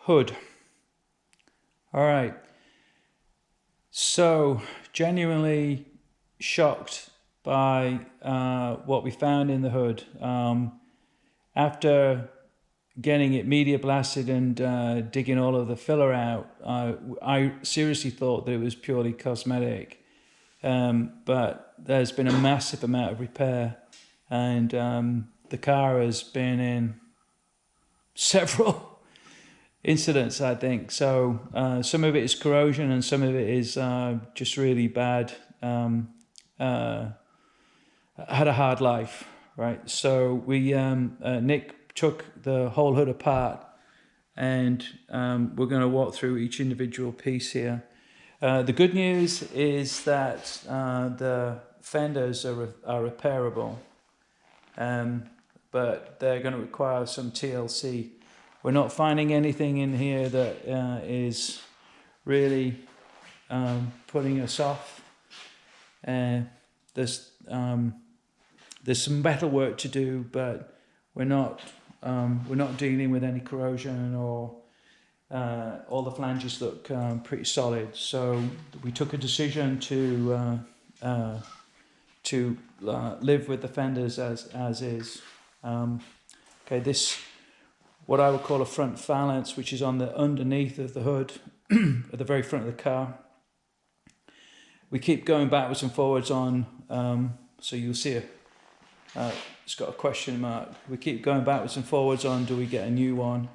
Hood. All right. So, genuinely shocked by what we found in the hood. After getting it media blasted and digging all of the filler out, I seriously thought that it was purely cosmetic. But there's been a massive amount of repair, and the car has been in several incidents, I think. So some of it is corrosion and some of it is just really bad. Had a hard life, right? So we Nick took the whole hood apart, and we're going to walk through each individual piece here. The good news is that the fenders are repairable, but they're going to require some TLC. We're not finding anything in here that is really putting us off. There's some metal work to do, but we're not dealing with any corrosion, or all the flanges look pretty solid. So we took a decision to live with the fenders as is. Okay, this, what I would call a front phalanx, which is on the underneath of the hood, at the very front of the car. We keep going backwards and forwards on, so you'll see it's got a question mark. We keep going backwards and forwards on, do we get a new one?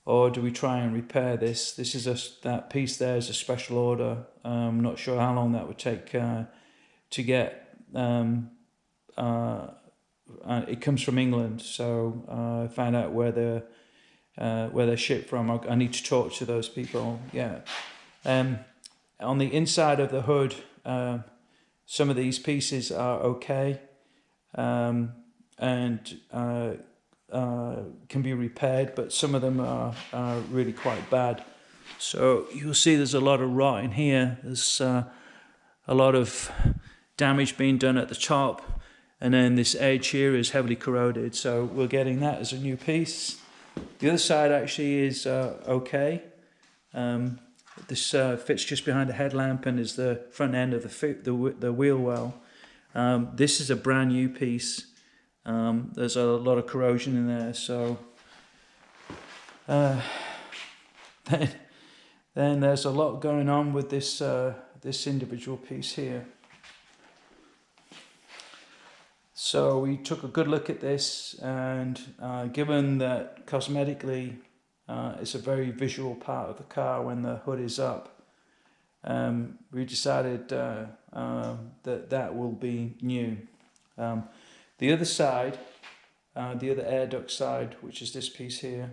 Or do we try and repair this? This is that piece there is a special order. I'm not sure how long that would take to get. It comes from England, so I found out where they're shipped from. I need to talk to those people. Yeah. On the inside of the hood, some of these pieces are okay, and can be repaired, but some of them are really quite bad. So you'll see there's a lot of rot in here. There's a lot of damage being done at the top, and then this edge here is heavily corroded, so we're getting that as a new piece. The other side actually is okay. This fits just behind the headlamp and is the front end of the wheel well. This is a brand new piece. There's a lot of corrosion in there, so then there's a lot going on with this this individual piece here. So we took a good look at this, and given that cosmetically it's a very visual part of the car when the hood is up, we decided that will be new. The other side, the other air duct side, which is this piece here,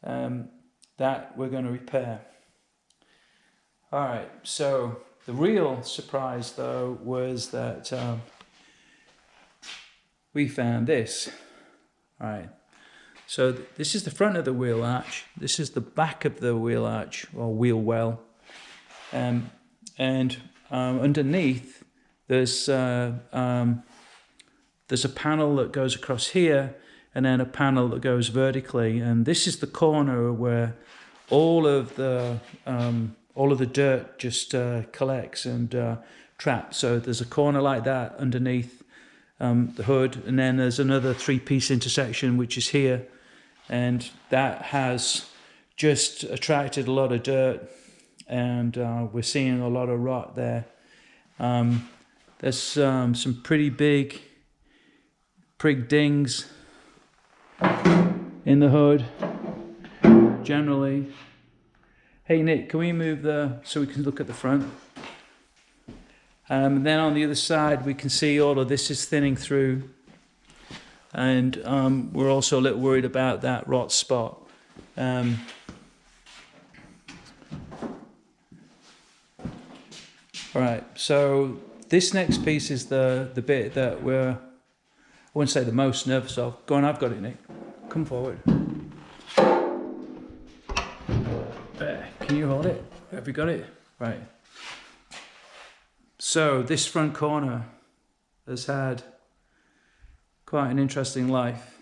that we're going to repair. All right, so the real surprise though was that we found this. All right, so this is the front of the wheel arch, this is the back of the wheel arch or wheel well, and underneath there's a panel that goes across here, and then a panel that goes vertically, and this is the corner where all of the dirt just collects and traps. So there's a corner like that underneath the hood, and then there's another three-piece intersection which is here, and that has just attracted a lot of dirt, and we're seeing a lot of rot there. There's some pretty big prig dings in the hood generally. Hey Nick, can we move so we can look at the front? And then on the other side we can see all of this is thinning through, and we're also a little worried about that rot spot. All right, so this next piece is the bit that I wouldn't say the most nervous of. Go on, I've got it, Nick. Come forward. There. Can you hold it? Have you got it? Right. So this front corner has had quite an interesting life.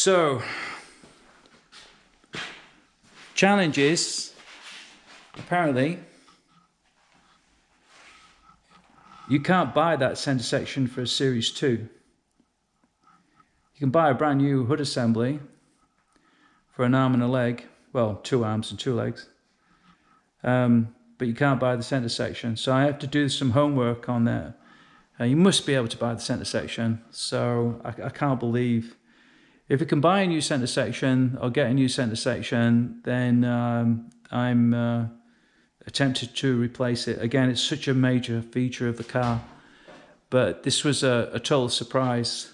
So, challenge is, apparently, you can't buy that center section for a Series 2. You can buy a brand new hood assembly for an arm and a leg, well, 2 arms and 2 legs, but you can't buy the center section. So I have to do some homework on that. You must be able to buy the center section, so I can't believe, if you can buy a new center section or get a new center section, then I'm attempted to replace it. Again, it's such a major feature of the car, but this was a total surprise.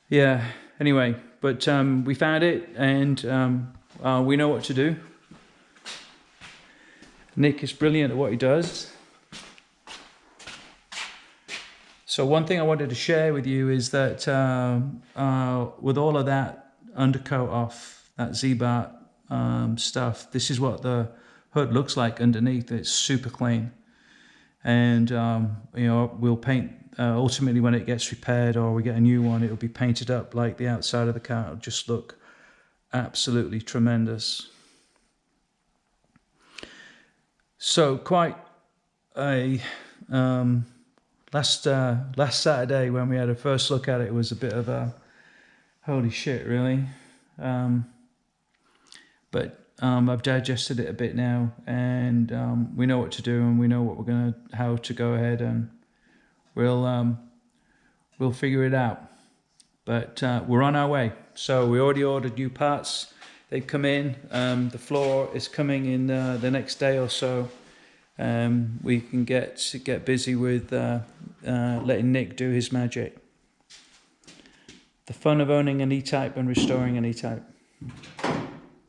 Yeah, anyway, but we found it, and we know what to do. Nick is brilliant at what he does. So one thing I wanted to share with you is that with all of that undercoat off, that Z-Bar stuff, this is what the hood looks like underneath. It's super clean, and you know, we'll paint ultimately when it gets repaired or we get a new one, it'll be painted up like the outside of the car. It'll just look absolutely tremendous. So quite a last Saturday when we had a first look at it, it was a bit of a holy shit, really. But I've digested it a bit now, and we know what to do, and we know what how to go ahead, and we'll figure it out. But we're on our way. So we already ordered new parts. They've come in. The floor is coming in the next day or so. We can get busy with letting Nick do his magic. The fun of owning an E-Type and restoring an E-Type.